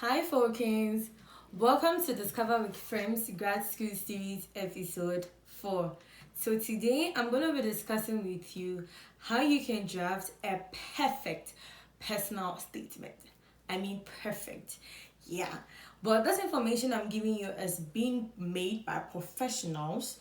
Hi, folkens. Welcome to Discover with Friends Grad School Series episode 4. So today I'm going to be discussing with you how you can draft a perfect personal statement. I mean perfect. Yeah. But this information I'm giving you is being made by professionals.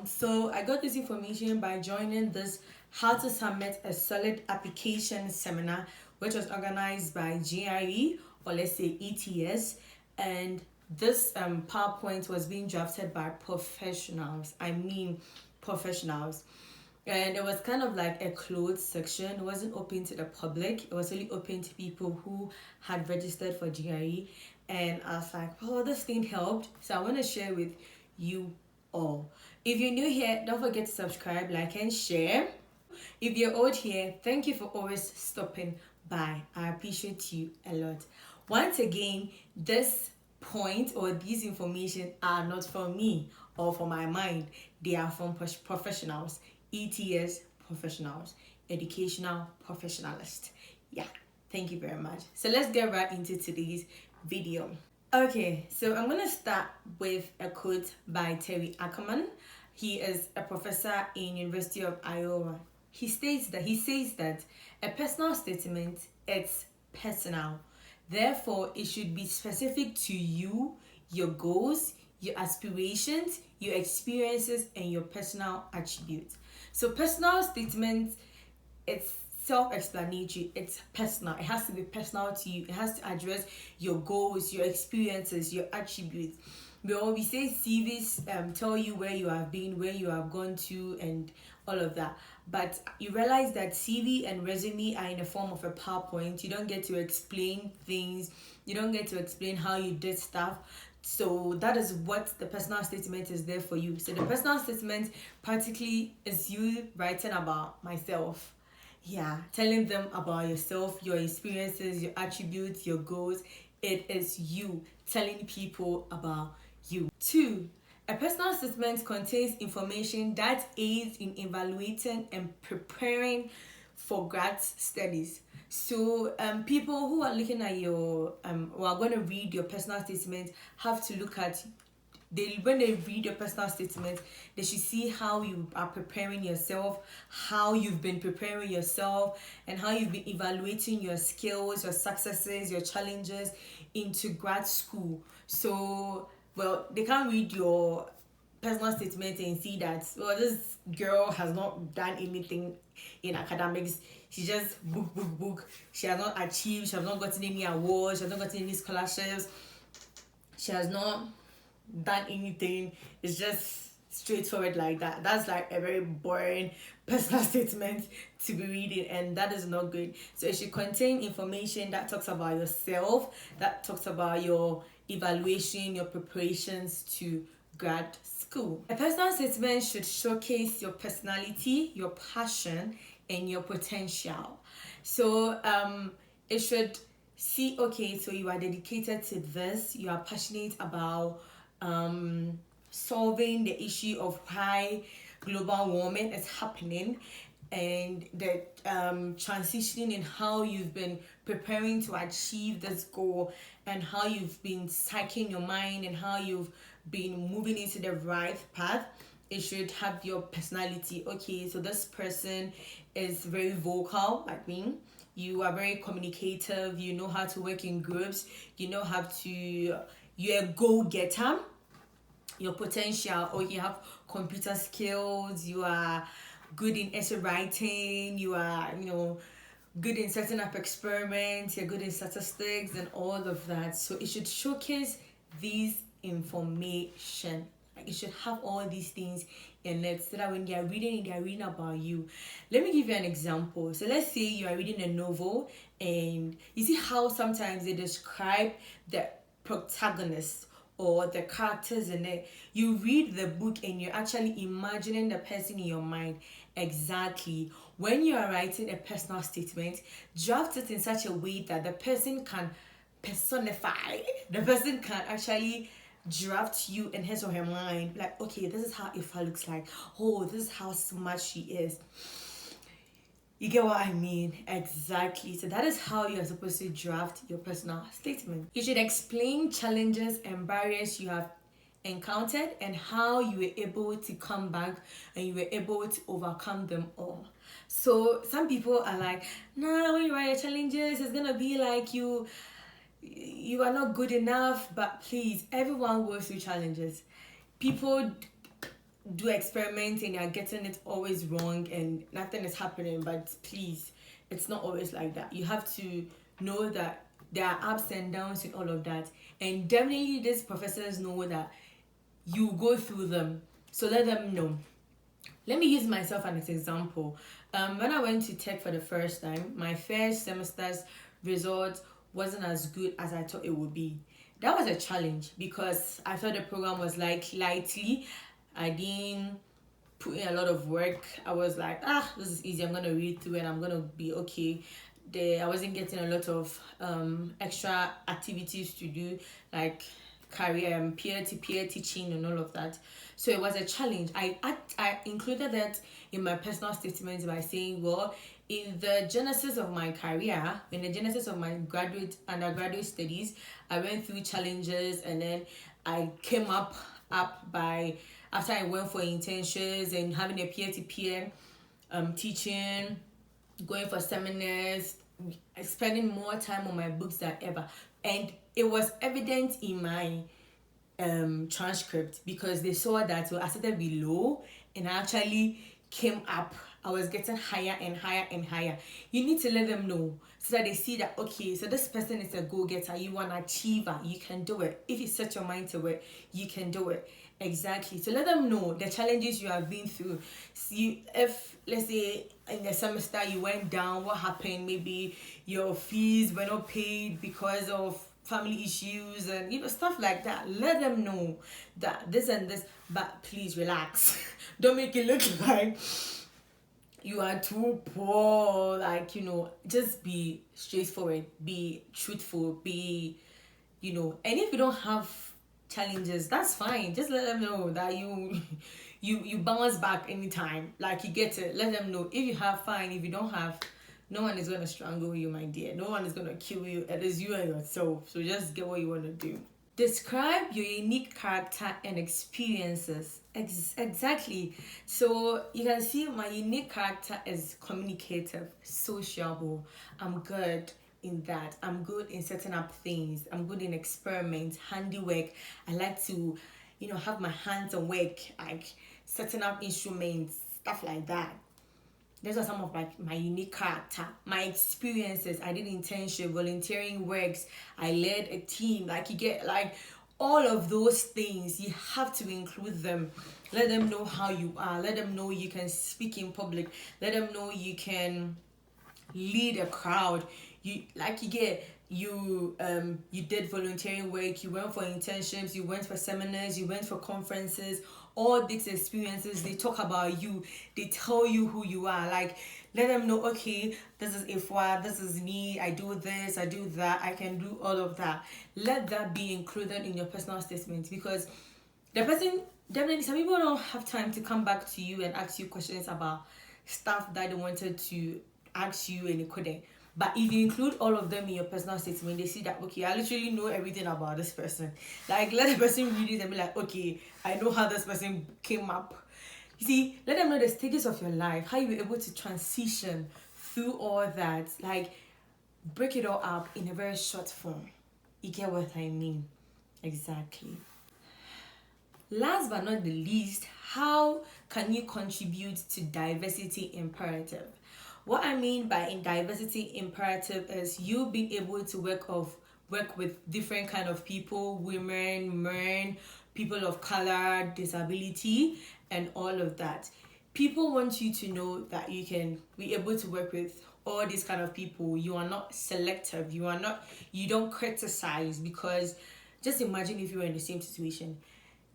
So I got this information by joining this How to Submit a Solid Application seminar, which was organized by GRE, or let's say ETS, and this PowerPoint was being drafted by professionals. I mean professionals. And it was kind of like a closed section. It wasn't open to the public. It was only open to people who had registered for GRE. And I was like, oh, this thing helped. So I want to share with you all. If you're new here, don't forget to subscribe, like, and share. If you're old here, thank you for always stopping by. I appreciate you a lot. Once again, this point or these information are not from me or from my mind. They are from professionals, ETS professionals, educational professionalists. Yeah, thank you very much. So let's get right into today's video. Okay, so I'm going to start with a quote by Terry Ackerman. He is a professor in University of Iowa. He says that a personal statement is personal. Therefore, it should be specific to you, your goals, your aspirations, your experiences, and your personal attributes. So personal statement, it's self-explanatory. It's personal. It has to be personal to you. It has to address your goals, your experiences, your attributes. We say CVs tell you where you have been, where you have gone to, and all of that. But you realize that CV and resume are in a form of a PowerPoint. You don't get to explain things. You don't get to explain how you did stuff. So that is what the personal statement is there for you. So the personal statement practically is you writing about myself. Yeah, telling them about yourself, your experiences, your attributes, your goals. It is you telling people about you. 2. A personal statement contains information that aids in evaluating and preparing for grad studies. So people who are looking at your who are going to read your personal statement have to look at when they read your personal statement, they should see how you are preparing yourself, how you've been preparing yourself, and how you've been evaluating your skills, your successes, your challenges into grad school. So, they can't read your personal statement and see that, this girl has not done anything in academics. She just book. She has not achieved, she has not gotten any awards, she has not gotten any scholarships, she has not done anything. It's just straightforward like that. That's like a very boring personal statement to be reading, and that is not good. So it should contain information that talks about yourself, that talks about your evaluation, your preparations to grad school. A personal statement should showcase your personality, your passion, and your potential. So it should see, okay, so you are dedicated to this, you are passionate about solving the issue of why global warming is happening, and the transitioning in how you've been preparing to achieve this goal, and how you've been psyching your mind, and how you've been moving into the right path. It should have your personality. Okay, so this person is very vocal like me. You are very communicative. You know how to work in groups. You know how to... You're a go-getter. Your potential, or you have computer skills, you are good in essay writing, you are good in setting up experiments, you're good in statistics and all of that. So it should showcase these information. Like, it should have all these things in it, so that when they are reading it, they are reading about you. Let me give you an example. So let's say you are reading a novel, and you see how sometimes they describe the protagonist or the characters in it. You read the book and you're actually imagining the person in your mind. Exactly. When you are writing a personal statement, draft it in such a way that the person can personify. The person can actually draft you in his or her mind. Like, okay, this is how Ifa looks like. Oh, this is how smart she is. You get what I mean? Exactly. So that is how you are supposed to draft your personal statement. You should explain challenges and barriers you have encountered and how you were able to come back and you were able to overcome them all. So some people are like, nah, when you write your challenges, it's gonna be like you are not good enough. But please, everyone goes through challenges. People do experiments and you're getting it always wrong and nothing is happening, but please, it's not always like that. You have to know that there are ups and downs in all of that, and definitely these professors know that you go through them, so let them know. Let me use myself as an example. When I went to tech for the first time, my first semester's results wasn't as good as I thought it would be. That was a challenge because I thought the program was like lightly. I didn't put in a lot of work. I was like, this is easy. I'm gonna read through and I'm gonna be okay. I wasn't getting a lot of extra activities to do, like career peer-to-peer teaching and all of that. So it was a challenge. I included that in my personal statement by saying, well, in the genesis of my career, in the genesis of my undergraduate studies, I went through challenges and then I came up by after I went for internships and having a peer-to-peer teaching, going for seminars, spending more time on my books than ever. And it was evident in my transcript because they saw that I started below and I actually came up. I was getting higher and higher and higher. You need to let them know so that they see that, okay, so this person is a go-getter, you an achiever, you can do it. If you set your mind to it, you can do it. Exactly. So let them know the challenges you have been through. See, if let's say in the semester you went down, what happened? Maybe your fees were not paid because of family issues and stuff like that. Let them know that this and this, but please relax. Don't make it look like you are too poor. Like, just be straightforward, be truthful, be, and if you don't have challenges, that's fine. Just let them know that you bounce back anytime. Like, you get it. Let them know. If you have, fine. If you don't have, no one is going to strangle you, my dear. No one is going to kill you. It is you and yourself. So just get what you want to do. Describe your unique character and experiences. Exactly. So you can see my unique character is communicative, sociable. I'm good in that. I'm good in setting up things. I'm good in experiments, handiwork. I like to, have my hands on work, like setting up instruments, stuff like that. Those are some of my unique character. My experiences, I did internship, volunteering works, I led a team. Like, you get, like, all of those things, you have to include them. Let them know how you are. Let them know you can speak in public. Let them know you can lead a crowd. You did volunteering work, you went for internships, you went for seminars, you went for conferences. All these experiences, they talk about you, they tell you who you are. Like, let them know, okay, this is Ifwa, this is me, I do this, I do that, I can do all of that. Let that be included in your personal statement, because the person, definitely, some people don't have time to come back to you and ask you questions about stuff that they wanted to ask you and they couldn't. But if you include all of them in your personal statement, they see that, okay, I literally know everything about this person. Like, let the person read it and be like, okay, I know how this person came up. You see, let them know the stages of your life, how you were able to transition through all that. Like, break it all up in a very short form. You get what I mean? Exactly. Last but not the least, how can you contribute to diversity imperative? What I mean by in diversity imperative is you being able to work with different kind of people, women, men, people of color, disability, and all of that. People want you to know that you can be able to work with all these kind of people. You are not selective. You don't criticize, because just imagine if you were in the same situation.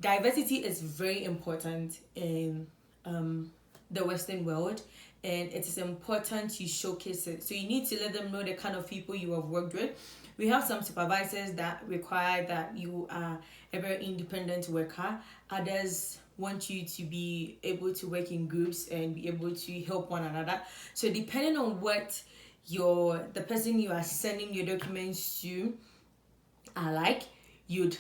Diversity is very important in the Western world, and it is important you showcase it. So you need to let them know the kind of people you have worked with. We have some supervisors that require that you are a very independent worker. Others want you to be able to work in groups and be able to help one another. So depending on what the person you are sending your documents to are like, you'd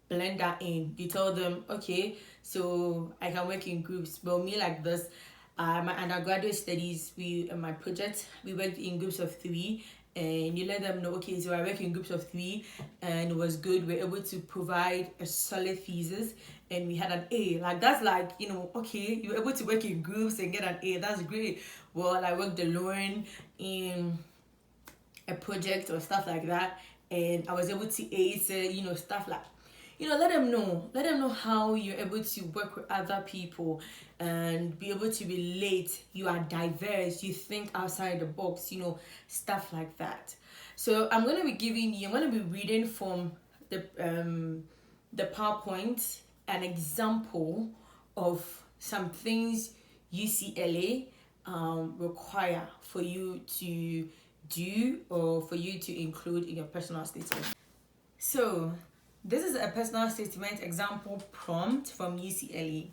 blend that in. You tell them, okay, so I can work in groups. But me, like this, my undergraduate studies, my project, we worked in groups of 3, and you let them know, okay, so I work in groups of 3, and it was good. We're able to provide a solid thesis, and we had an A. Like, that's like, okay, you were able to work in groups and get an A. That's great. Well, I worked alone in a project or stuff like that, and I was able to ace it, stuff like, let them know how you're able to work with other people and be able to relate. You are diverse, you think outside the box, stuff like that. So I'm going to be reading from the PowerPoint an example of some things UCLA require for you to do or for you to include in your personal statement. So this is a personal statement example prompt from UCLA.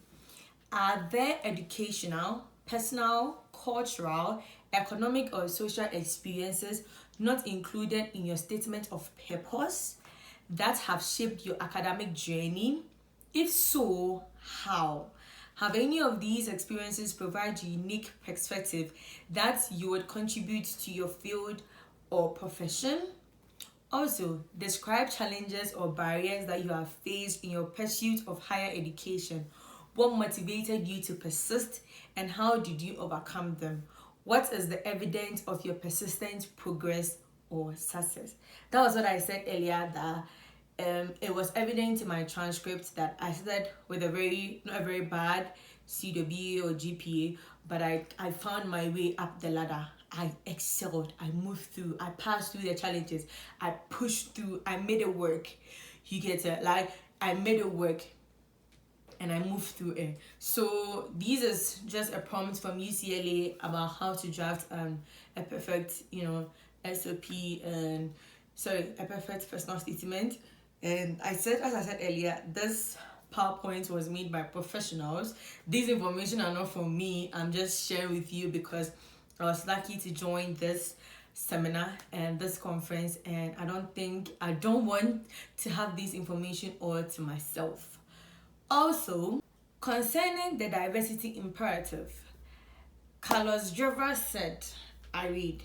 Are there educational, personal, cultural, economic, or social experiences not included in your statement of purpose that have shaped your academic journey? If so, how? Have any of these experiences provided unique perspective that you would contribute to your field or profession? Also, describe challenges or barriers that you have faced in your pursuit of higher education. What motivated you to persist, and how did you overcome them? What is the evidence of your persistent progress or success? That was what I said earlier, that it was evident in my transcript that I started with not a very bad CW or GPA, but I found my way up the ladder. I excelled, I moved through, I passed through the challenges, I pushed through, I made it work. You get it? Like, I made it work and I moved through it. So this is just a prompt from UCLA about how to draft a perfect, SOP and a perfect personal statement. And as I said earlier, this PowerPoint was made by professionals. This information are not from me. I'm just sharing with you because I was lucky to join this seminar and this conference, and I don't want to have this information all to myself. Also, concerning the diversity imperative, Carlos Drever said, I read,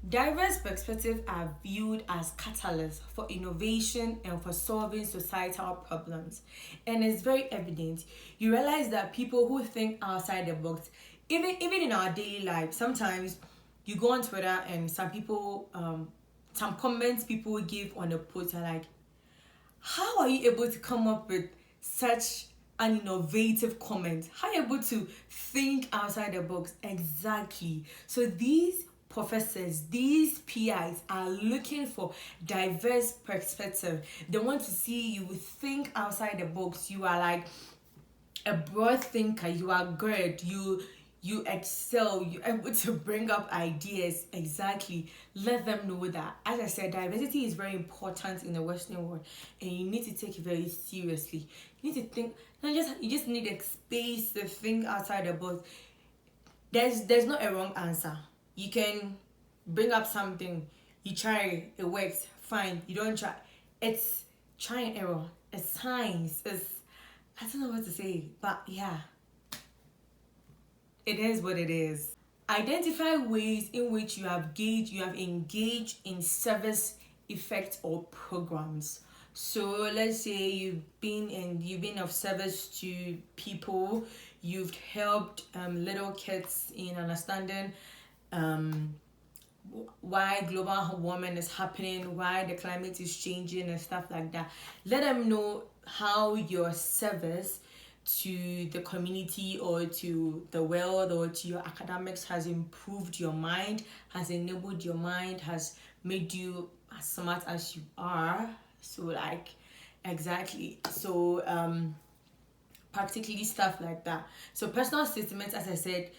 diverse perspectives are viewed as catalysts for innovation and for solving societal problems. And it's very evident. You realize that people who think outside the box, even in our daily life, sometimes you go on Twitter and some people, some comments people give on a post are like, how are you able to come up with such an innovative comment? How are you able to think outside the box? Exactly. So these professors, these PIs are looking for diverse perspective. They want to see you think outside the box. You are like a broad thinker. You are good. You excel. You're able to bring up ideas. Exactly. Let them know that. As I said, diversity is very important in the Western world, and you need to take it very seriously. You need to think. You just need a space to think outside the box. There's not a wrong answer. You can bring up something, you try it works, fine. You don't try, it's try and error. It's science. I don't know what to say, but yeah, it is what it is. Identify ways in which you have engaged in service, effects, or programs. So let's say you've been of service to people. You've helped little kids in understanding why global warming is happening, why the climate is changing and stuff like that. Let them know how your service to the community or to the world or to your academics has improved your mind, has enabled your mind, has made you as smart as you are. So exactly. So practically stuff like that. So personal statements, as I said,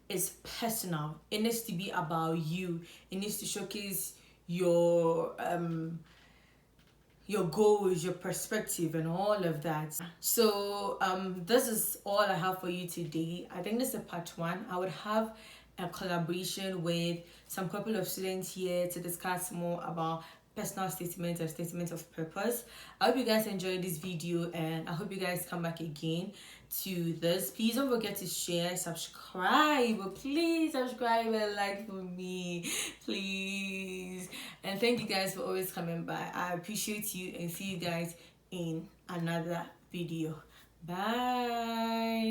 is personal. It needs to be about you. It needs to showcase your your goals, your perspective, and all of that. So this is all I have for you today. I think this is part one. I would have a collaboration with some couple of students here to discuss more about personal statements and statements of purpose. I hope you guys enjoyed this video, and I hope you guys come back again to this. Please don't forget to share, subscribe. Please subscribe and like for me, please. And thank you guys for always coming by. I appreciate you, and see you guys in another video. Bye.